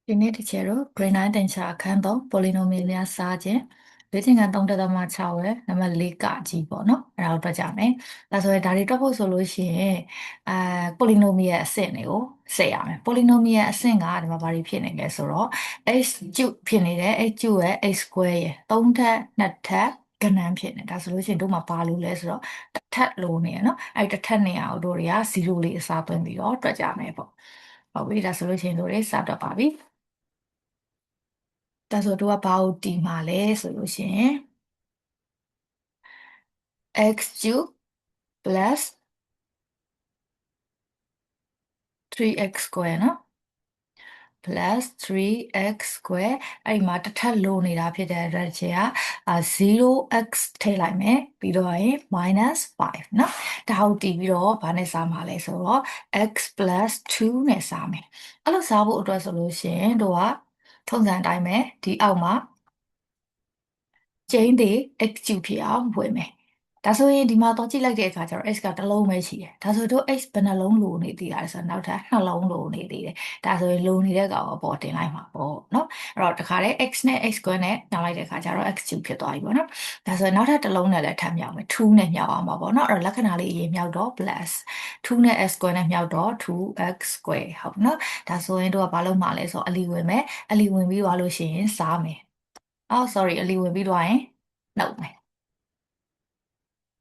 ဒီနေ့တစ်ချက်တော့ grade 9သင်္ချာအခန်း3 polynomial များစားခြင်းလေ့ကျင့်ခန်း3.6ရဲ့နံပါတ်4ကကြီးပေါ့နော်အဲ့ဒါကိုတွက်ကြမယ်ဒါဆိုရင်ဒါတွေတွက်ဖို့ဆိုလို့ရှိရင်polynomial အဆင့်တွေကိုဆက်ရမယ် polynomial အဆင့်ကဒီမှာဘာတွေဖြစ်နေလဲဆိုတော့ x ကျုဖြစ်နေတယ် x ကျုရဲ့ x square ရဲ့3ထပ်2ထပ်ကဏ္ဍဖြစ်နေဒါဆိုလို့ရှိရင်တို့မှာဘာလို့လဲဆိုတော့တစ်ထပ်လို့နေရနော်အဲ့တစ်ထပ်နေရအောင်တို့တွေက0လေးအစားသွင်းပြီးတော့တွက်ကြမယ်ပေါ့ဟုတ်ပြီဒါဆိုလို့ရှိရင်တို့တွေစတွက်ပါပြီဒါဆိုတို့ကဘာကိုတီမှာလဲဆိုလို့ရှိရင် x cube plus 3x square နော် plus 3x square အဲ့ဒီမှာတစ်ထပ်လိုနေတာဖြစ်တဲ့အတွက်ချေက0x ထည့်လိုက်မယ်ပြီးတော့ရင် minus 5နော်ဒါကိုတီပြီးတော့ဘာနဲ့စားမှာလဲဆိုတော့ x plus 2နဲ့စားမယ်အဲ့လိုစားဖို့အတွက်ဆိုလို့ရှိရင်တို့ကထုံးစံအတိုင်းပဲဒီအောက်မှာကျင်းတွေ x cube ဖြစ်အောင်ဝယ်မယ်ဒါဆိုရင်ဒီမှာတော့ကြည့်လိုက်တဲ့အခါကျတော့ x ကတစ်လုံးပဲရှိတယ်ဒါဆိုတော့ x ဘယ်နှလုံးလိုနေသေးတာလဲဆိုတော့နောက်ထပ်2လုံးလိုနေသေးတယ်ဒါဆိုရင်လိုနေတဲ့ကောင်ကိုပေါ်တင်လိုက်မှာပေါ့နော်အဲ့တော့တခါတည်း x နဲ့ x square နဲ့ညှောင်းလိုက်တဲ့အခါကျတော့ x cube ဖြစ်သွားပြီပေါ့နော်ဒါဆိုရင်နောက်ထပ်တစ်လုံးနဲ့လည်းထပ်မြောက်မယ်2နဲ့မြောက်အောင်ပါပေါ့နော်အဲ့တော့လက္ခဏာလေးအရင်မြောက်တော့ plus 2နဲ့ x square နဲ့မြောက်တော့ 2x square ဟုတ်နော်ဒါဆိုရင်တို့ကဘာလုပ်မှာလဲဆိုတော့အလီဝင်မယ်အလီဝင်ပြီးသွားလို့ရှိရင်စားမယ်အော် sorry အလီဝင်ပြီးသွားရင်နှုတ်မယ်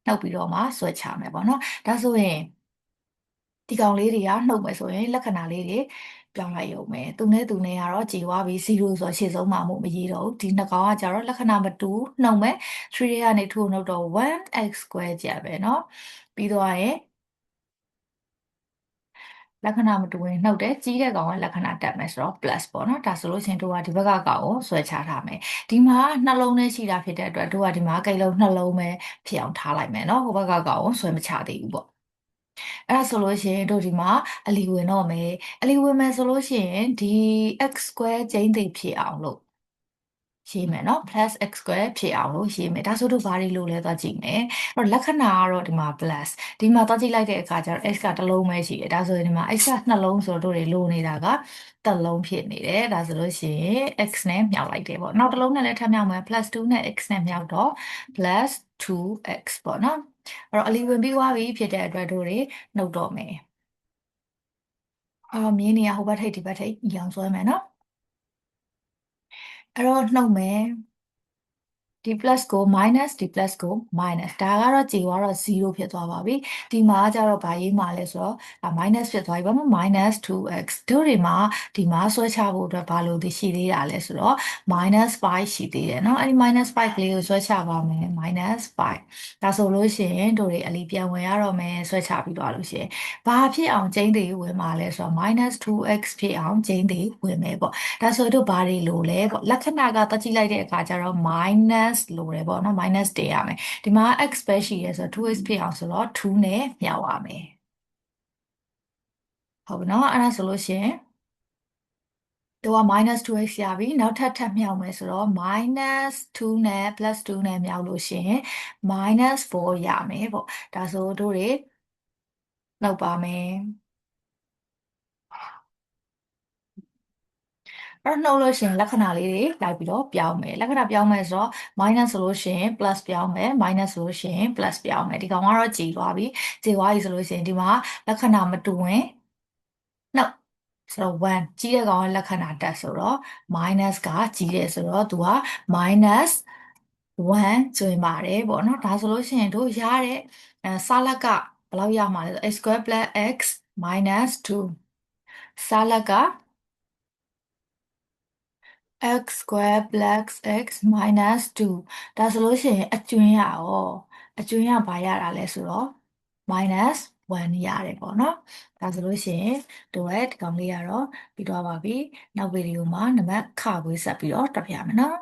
နှုတ်ပြီးတော့မှဆွဲချမယ်ပေါ့နော်ဒါဆိုရင်ဒီကောင်လေးတွေကနှုတ်မယ်ဆိုရင်လက္ခဏာလေးတွေပြောင်းလိုက်ရုံပဲသူနဲ့ကတော့ကြည်သွားပြီး0ဆိုရှေ့ဆုံးမှာမို့မရေးတော့ဘူးဒီနှစ်ကောင်ကကျတော့လက္ခဏာမတူနှုတ်မယ်3ကနေ2ကိုနှုတ်တော့ 1x square ကျပဲเนาะပြီးတော့ရင်လက္ခဏာမတူရင်နှုတ်တယ်ကြီးတဲ့ကောင်ကလက္ခဏာတက်မယ်ဆိုတော့ plus ပေါ့နော်ဒါဆိုလို့ချင်းတို့ကဒီဘက်ကကောင်ကိုဆွဲချထားမယ်ဒီမှာနှလုံးနဲ့ရှိတာဖြစ်တဲ့အတွက်တို့ကဒီမှာကိတ်လုံးနှလုံးပဲဖြစ်အောင်ထားလိုက်မယ်เนาะဟိုဘက်ကကောင်ကိုဆွဲမချသေးဘူးပေါ့အဲ့ဒါဆိုလို့ရှိရင်တို့ဒီမှာအလီဝင်တော့မယ်အလီဝင်မယ်ဆိုလို့ရှိရင်ဒီ x square ကျိန်းသိဖြစ်အောင်လို့ရေးမယ်နော် plus x square ဖြစ်အောင်လို့ရေးမယ်ဒါဆိုတို့ဘာတွေလို့လဲသွားကြည့်မယ်အဲ့တော့လက္ခဏာကတော့ဒီမှာ plus ဒီမှာသွားကြည့်လိုက်တဲ့အခါကျတော့ x ကတစ်လုံးပဲရှိတယ်ဒါဆိုရင်ဒီမှာ x က2လုံးဆိုတော့တို့တွေလိုနေတာကတစ်လုံးဖြစ်နေတယ်ဒါဆိုလို့ရှိရင် x နဲ့မြောက်လိုက်တယ်ပေါ့နောက်တစ်လုံးနဲ့လည်းထပ်မြောက်မယ် plus 2နဲ့ x နဲ့မြောက်တော့ plus 2x ပေါ့နော်အဲ့တော့အလီဝင်ပြီးသွားပြီဖြစ်တဲ့အတွက်တို့တွေနှုတ်တော့မယ်မြင်းနေရဟိုဘက်ထိပ်ဒီဘက်ထိပ်ညောင်ဆွဲမယ်နော်အဲ့တော့နှုတ်မယ်ဒီ plus ကို minus ဒီ plus ကို minus ဒါကတော့ကြေသွားတော့0ဖြစ်သွားပါပြီဒီမှာကျတော့ဗာရေးမှာလဲဆိုတော့minus ဖြစ်သွားပြီဘာမှ minus 2x တို့တွေမှာဒီမှာဆွဲချဖို့အတွက်ဘာလို့ရှိသေးတာလဲဆိုတော့ minus 5ရှိသေးတယ်เนาะအဲ့ဒီ minus 5ကလေးကိုဆွဲချပါမယ် minus 5ဒါဆိုလို့ရှိရင်တို့တွေအလီပြန်ဝင်ရတော့မယ်ဆွဲချပြီးသွားလို့ရှိရင်ဘာဖြစ်အောင်ကျင်းတွေဝင်มาလဲဆိုတော့ minus 2x ဖြစ်အောင်ကျင်းတွေဝင်မယ်ပေါ့ဒါဆိုတော့ဘာတွေလို့လဲပေါ့လက္ခဏာကတက်ကြည့်လိုက်တဲ့အခါကျတော့ minus လို့တယ်ပေါ့နော် minus တင်ရမယ်ဒီမှာ x ပဲရှိရဲဆိုတော့ 2x ဖြစ်အောင်ဆိုတော့2နဲ့မြောက်ရမယ်ဟုတ်ပြီနော်အဲ့ဒါဆိုလို့ရှိရင်တို့က minus 2x ရပြီနောက်ထပ်မြောက်မယ်ဆိုတော့ minus 2နဲ့ plus 2နဲ့မြောက်လို့ရှိရင် minus 4ရမယ်ပေါ့ဒါဆိုတို့တွေလောက်ပါမယ်အဲ့တော့နှုတ်လို့ရှိရင်လက္ခဏာလေးတွေလိုက်ပြီးတော့ပြောင်းမယ်လက္ခဏာပြောင်းမယ်ဆိုတော့ minus ဆိုလို့ရှိရင် plus ပြောင်းမယ် minus ဆိုလို့ရှိရင် plus ပြောင်းမယ်ဒီကောင်ကတော့ကြည်သွားပြီကြည်သွားပြီဆိုလို့ရှိရင်ဒီမှာလက္ခဏာမတူရင်နှုတ်ဆိုတော့1ကြီးတဲ့ကောင်ကလက္ခဏာတက်ဆိုတော့ minus ကကြီးတယ်ဆိုတော့သူက minus 1ကျွင်ပါတယ်ပေါ့နော်ဒါဆိုလို့ရှိရင်တို့ရတဲ့စလက်ကဘယ်လောက်ရမှာလဲဆို x square plus x minus 2စလက်က x square plus x minus 2ဒါဆိုလို့ရှိရင်အကျွင်းရရောအကျွင်းရဘာရတာလဲဆိုတော့ minus 1ရတယ်ပေါ့နော်ဒါဆိုလို့ရှိရင်တို့ရဲ့ဒီကောင်လေးကတော့ပြီးတော့ပါပြီနောက်ဗီဒီယိုမှာနံပါတ်ခခွေးဆက်ပြီးတော့တက်ပြမယ်နော်